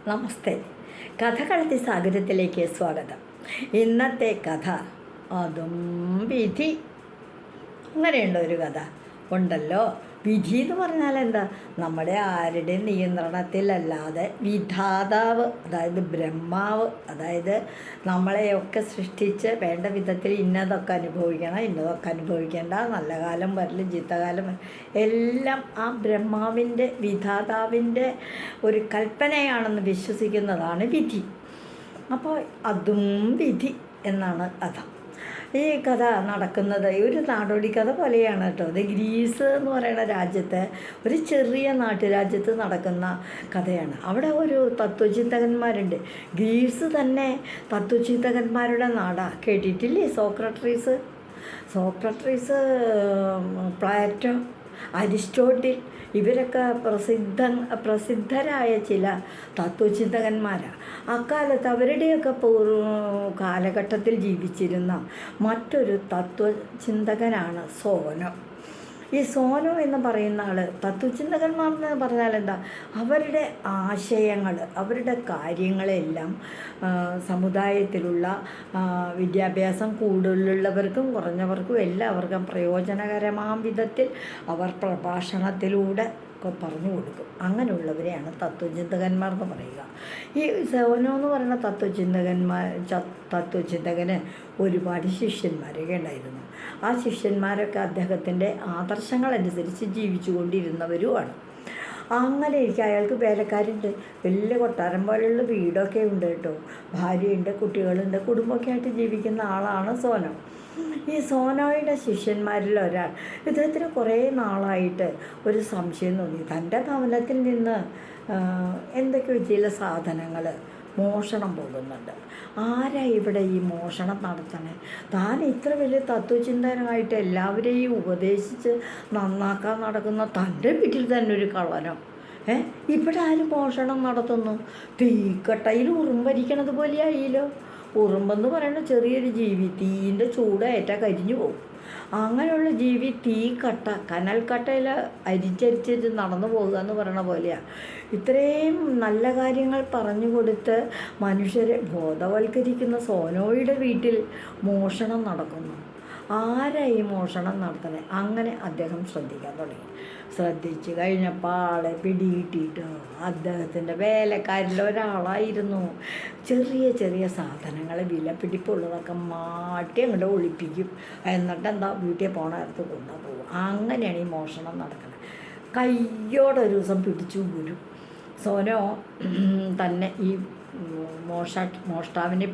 നമസ്തേ. കഥകളത്തി സാഗരത്തിലേക്ക് സ്വാഗതം. ഇന്നത്തെ കഥ അതും വിധി. അങ്ങനെയുണ്ടോ ഒരു കഥ? ഉണ്ടല്ലോ. വിധി എന്ന് പറഞ്ഞാൽ എന്താ? നമ്മുടെ ആരുടെയും നിയന്ത്രണത്തിലല്ലാതെ വിധാതാവ്, അതായത് ബ്രഹ്മാവ്, അതായത് നമ്മളെയൊക്കെ സൃഷ്ടിച്ച് വേണ്ട വിധത്തിൽ ഇന്നതൊക്കെ അനുഭവിക്കണം, ഇന്നതൊക്കെ അനുഭവിക്കേണ്ട, നല്ല കാലം വരലും ചീത്തകാലം എല്ലാം ആ ബ്രഹ്മാവിൻ്റെ, വിധാതാവിൻ്റെ ഒരു കൽപ്പനയാണെന്ന് വിശ്വസിക്കുന്നതാണ് വിധി. അപ്പോൾ അതും വിധി എന്നാണ് കഥ. ഈ കഥ നടക്കുന്നത് ഒരു നാടോടി കഥ പോലെയാണ് കേട്ടോ. അത് ഗ്രീസ് എന്ന് പറയുന്ന രാജ്യത്തെ ഒരു ചെറിയ നാട്ടുരാജ്യത്ത് നടക്കുന്ന കഥയാണ്. അവിടെ ഒരു തത്വചിന്തകന്മാരുണ്ട്. ഗ്രീസ് തന്നെ തത്വചിന്തകന്മാരുടെ നാടാണ്. കേട്ടിട്ടില്ലേ? സോക്രട്ടീസ്, പ്ലാറ്റോ, അരിസ്റ്റോട്ടിൽ, ഇവരൊക്കെ പ്രസിദ്ധരായ ചില തത്വചിന്തകന്മാരാണ്. അക്കാലത്ത് അവരുടെയൊക്കെ കാലഘട്ടത്തിൽ ജീവിച്ചിരുന്ന മറ്റൊരു തത്വചിന്തകനാണ് സോനോ. ഈ സോനോ എന്ന് പറയുന്ന ആൾ, തത്വചിന്തകന്മാർ എന്ന് പറഞ്ഞാൽ എന്താ? അവരുടെ ആശയങ്ങൾ, അവരുടെ കാര്യങ്ങളെല്ലാം സമുദായത്തിലുള്ള വിദ്യാഭ്യാസം കൂടുതലുള്ളവർക്കും കുറഞ്ഞവർക്കും എല്ലാവർക്കും പ്രയോജനകരമാം വിധത്തിൽ അവർ പ്രഭാഷണത്തിലൂടെ പറഞ്ഞു കൊടുക്കും. അങ്ങനെയുള്ളവരെയാണ് തത്വചിന്തകന്മാർ എന്ന് പറയുക. ഈ സോനോ എന്ന് പറയുന്ന തത്വചിന്തകന് ഒരുപാട് ശിഷ്യന്മാരൊക്കെ ഉണ്ടായിരുന്നു. ആ ശിഷ്യന്മാരൊക്കെ അദ്ദേഹത്തിൻ്റെ ആദർശങ്ങളനുസരിച്ച് ജീവിച്ചു കൊണ്ടിരുന്നവരുമാണ്. അങ്ങനെ ഇരിക്കും. അയാൾക്ക് വേലക്കാരുണ്ട്, വലിയ കൊട്ടാരം പോലെയുള്ള വീടൊക്കെ ഉണ്ട് കേട്ടോ, ഭാര്യയുണ്ട്, കുട്ടികളുണ്ട്, കുടുംബമൊക്കെ ആയിട്ട് ജീവിക്കുന്ന ആളാണ് സോനോ. ഈ സോനോയുടെ ശിഷ്യന്മാരിൽ ഒരാൾ, ഇദ്ദേഹത്തിന് കുറേ നാളായിട്ട് ഒരു സംശയം തോന്നി. തൻ്റെ ഭവനത്തിൽ നിന്ന് എന്തൊക്കെയോ ചില സാധനങ്ങൾ മോഷണം പോകുന്നുണ്ട്. ആരാ ഇവിടെ ഈ മോഷണം നടത്തണേ? താൻ ഇത്ര വലിയ തത്വചിന്തകനായിട്ട് എല്ലാവരെയും ഉപദേശിച്ച് നന്നാക്കാൻ നടക്കുന്ന തൻ്റെ വീട്ടിൽ തന്നെ ഒരു കള്ളനോ? ഇവിടെ ആരും മോഷണം നടത്തുന്നു? തീക്കട്ടയിൽ ഉറുമ്പരിക്കണത് പോലെ ആയില്ലോ. ഉറുമ്പെന്ന് പറയുന്ന ചെറിയൊരു ജീവി, തീയിൻ്റെ ചൂടേറ്റാൽ കരിഞ്ഞു പോകും. അങ്ങനെയുള്ള ജീവി തീക്കട്ട, കനൽക്കട്ടയിൽ അരിച്ചരിച്ച് നടന്നു പോകുക എന്ന് പറയുന്ന പോലെയാണ്. ഇത്രയും നല്ല കാര്യങ്ങൾ പറഞ്ഞു കൊടുത്ത് മനുഷ്യരെ ബോധവൽക്കരിക്കുന്ന സോനോയുടെ വീട്ടിൽ മോഷണം നടക്കുന്നു. ആരാ ഈ മോഷണം നടത്തുന്നത്? അങ്ങനെ അദ്ദേഹം ശ്രദ്ധിക്കാൻ തുടങ്ങി. ശ്രദ്ധിച്ച് കഴിഞ്ഞപ്പോൾ ആളെ പിടികിട്ടിയിട്ട് അദ്ദേഹത്തിൻ്റെ വേലക്കാരിൽ ഒരാളായിരുന്നു. ചെറിയ ചെറിയ സാധനങ്ങൾ വിലപിടിപ്പുള്ളതൊക്കെ മാറ്റി അങ്ങോട്ട് ഒളിപ്പിക്കും. എന്നിട്ട് എന്താ, വീട്ടിൽ പോണ നേരത്ത് കൊണ്ടുപോകും. അങ്ങനെയാണ് ഈ മോഷണം നടക്കുന്നത്. കയ്യോടെ ഒരു ദിവസം പിടിച്ചു ഗുരു. സോനോ തന്നെ ഈ മോഷ്ടാവിനെ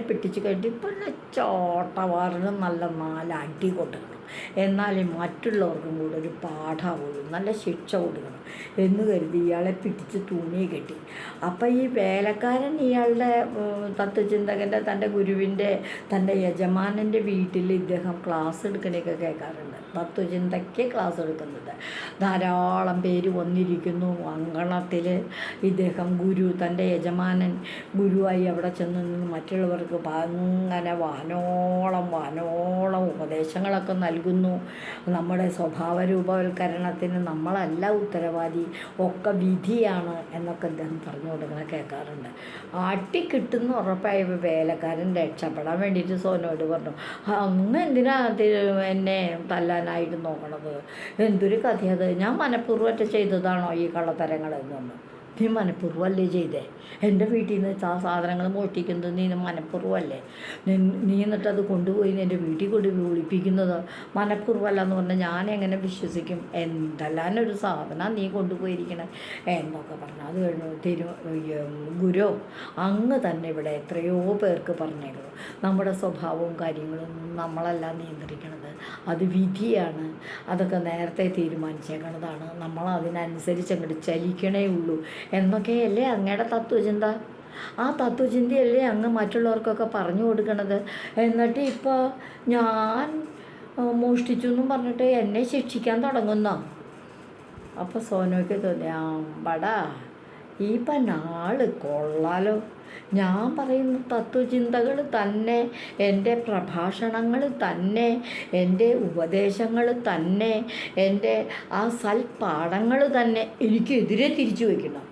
പിടിച്ചു കഴിഞ്ഞിട്ട് ഇപ്പം ചോട്ടവാറിന് നല്ല 4 അടി കൊടുക്കണം, എന്നാലും മറ്റുള്ളവർക്കും കൂടെ ഒരു പാഠമാവുള്ളൂ, നല്ല ശിക്ഷ കൊടുക്കണം എന്ന് കരുതി ഇയാളെ പിടിച്ച് തൂണി കെട്ടി. അപ്പം ഈ വേലക്കാരൻ ഇയാളുടെ തത്വചിന്തകൻ്റെ, തൻ്റെ ഗുരുവിൻ്റെ, തൻ്റെ യജമാനൻ്റെ വീട്ടിൽ ഇദ്ദേഹം ക്ലാസ് എടുക്കണയൊക്കെ കേൾക്കാറുണ്ട്. തത്വചിന്തയ്ക്ക് ക്ലാസ് എടുക്കുന്നത് ധാരാളം പേര് വന്നിരിക്കുന്നു. അങ്കണത്തിൽ ഇദ്ദേഹം തൻ്റെ യജമാനൻ ഗുരുവായി അവിടെ ചെന്ന് നിന്ന് മറ്റുള്ളവർക്ക് അങ്ങനെ വാനോളം ഉപദേശങ്ങളൊക്കെ നൽകുന്നു. നമ്മുടെ സ്വഭാവ രൂപവൽക്കരണത്തിന് നമ്മളല്ല ഉത്തരവാദി, ഒക്കെ വിധിയാണ് എന്നൊക്കെ അദ്ദേഹം പറഞ്ഞു കൊടുക്കണ കേൾക്കാറുണ്ട്. കിട്ടുന്ന ഉറപ്പായ വേലക്കാരൻ രക്ഷപ്പെടാൻ വേണ്ടിയിട്ട് സോനോട് പറഞ്ഞു, അങ്ങ് എന്തിനാ എന്നെ തല്ലാനായിട്ട് നോക്കണത്? എന്തൊരു കഥയത്? ഞാൻ മനഃപൂർവ്വം ചെയ്തതാണോ ഈ കള്ളത്തരങ്ങൾ എന്നൊന്ന്? നീ മനഃപൂർവ്വമല്ലേ ചെയ്തേ? എൻ്റെ വീട്ടിൽ നിന്ന് സാധനങ്ങൾ മോഷ്ടിക്കുന്നത് നീ മനഃപൂർവ്വമല്ലേ? നീ എന്നിട്ടത് കൊണ്ടുപോയി എൻ്റെ വീട്ടിൽ കൊണ്ടുപോയി ഒളിപ്പിക്കുന്നത് മനഃപൂർവ്വമല്ല എന്ന് പറഞ്ഞാൽ ഞാൻ എങ്ങനെ വിശ്വസിക്കും? എന്തെല്ലാനൊരു സാധനം നീ കൊണ്ടുപോയിരിക്കണേ എന്നൊക്കെ പറഞ്ഞു. അത് കഴിഞ്ഞു ഗുരു അങ്ങ് തന്നെ ഇവിടെ എത്രയോ പേർക്ക് പറഞ്ഞേക്കുന്നു, നമ്മുടെ സ്വഭാവവും കാര്യങ്ങളും നമ്മളല്ല നിയന്ത്രിക്കണത്, അത് വിധിയാണ്, അതൊക്കെ നേരത്തെ തീരുമാനിച്ചേക്കണതാണ്, നമ്മൾ അതിനനുസരിച്ച് അങ്ങോട്ട് ചലിക്കണേ ഉള്ളൂ എന്നൊക്കെയല്ലേ അങ്ങയുടെ തത്വചിന്ത. ആ തത്വചിന്തയല്ലേ അങ്ങ് മറ്റുള്ളവർക്കൊക്കെ പറഞ്ഞു കൊടുക്കണത്. എന്നിട്ട് ഇപ്പോൾ ഞാൻ മോഷ്ടിച്ചു എന്നും പറഞ്ഞിട്ട് എന്നെ ശിക്ഷിക്കാൻ തുടങ്ങുന്നോ? അപ്പോൾ സോനോയ്ക്ക് തോന്നി, ബടാ ഈ നാള് കൊള്ളാലോ, ഞാൻ പറയുന്ന തത്വചിന്തകൾ തന്നെ, എൻ്റെ പ്രഭാഷണങ്ങൾ തന്നെ, എൻ്റെ ഉപദേശങ്ങൾ തന്നെ, എൻ്റെ ആ സൽപ്പാഠങ്ങൾ തന്നെ എനിക്കെതിരെ തിരിച്ചു വയ്ക്കണം.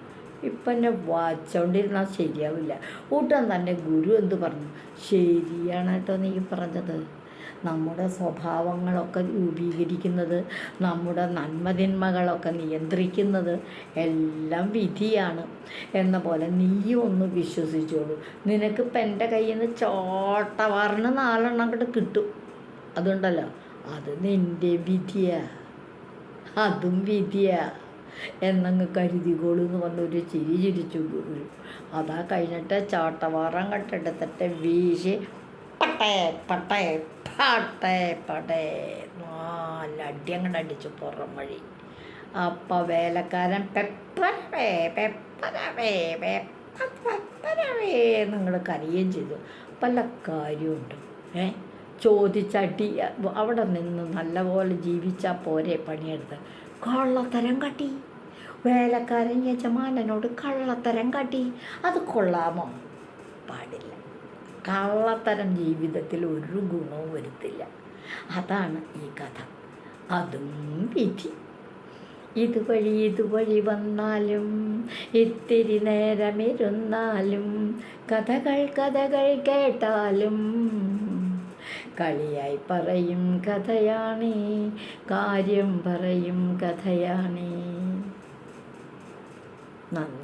ഇപ്പം എന്നെ വായിച്ചുകൊണ്ടിരുന്നാൽ ശരിയാവില്ല. കൂട്ടാൻ തന്നെ ഗുരു എന്ത് പറഞ്ഞു? ശരിയാണ് കേട്ടോ നീ പറഞ്ഞത്. നമ്മുടെ സ്വഭാവങ്ങളൊക്കെ രൂപീകരിക്കുന്നത്, നമ്മുടെ നന്മതിന്മകളൊക്കെ നിയന്ത്രിക്കുന്നത് എല്ലാം വിധിയാണ് എന്ന പോലെ നീയും ഒന്ന് വിശ്വസിച്ചോളൂ. നിനക്കിപ്പോൾ എൻ്റെ കയ്യിൽ നിന്ന് ചോട്ടവാറിന് 4 അങ്ങോട്ട് കിട്ടും. അതുകൊണ്ടല്ലോ, അത് നിൻ്റെ വിധിയാ, അതും വിധിയാ എന്നങ്ങ് കരുതിക്കോളൂ എന്ന് പറഞ്ഞൊരു ചിരി ചിരിച്ചു ഗുരു. അതാ കഴിഞ്ഞിട്ട് ചോട്ടവാറം കട്ടെടുത്തിട്ട് വീശി പട്ടേ പട്ടേ പട്ടേ പടേ 4 അടി അങ്ങോട്ട് അടിച്ചു പുറം വഴി. അപ്പം വേലക്കാരൻ പെപ്പരവേ പെപ്പരവേ പെപ്പരവേ നിങ്ങൾ കരയുകയും ചെയ്തു. പല കാര്യമുണ്ട്. ചോദിച്ചടി അവിടെ നിന്ന് നല്ലപോലെ ജീവിച്ചാൽ പോരെ പണിയെടുത്ത്. കള്ളത്തരം കാട്ടി വേലക്കാരൻ യജമാനനോട് കള്ളത്തരം കാട്ടി. അത് കൊള്ളാമോ? പാടില്ല. കള്ളത്തരം ജീവിതത്തിൽ ഒരു ഗുണവും വരുത്തില്ല. അതാണ് ഈ കഥ. അതും വിധി. ഇതുവഴി വന്നാലും ഇത്തിരി നേരമിരുന്നാലും കഥകൾ കേട്ടാലും കളിയായി പറയും കഥയാണേ, കാര്യം പറയും കഥയാണേ. നന്ദി.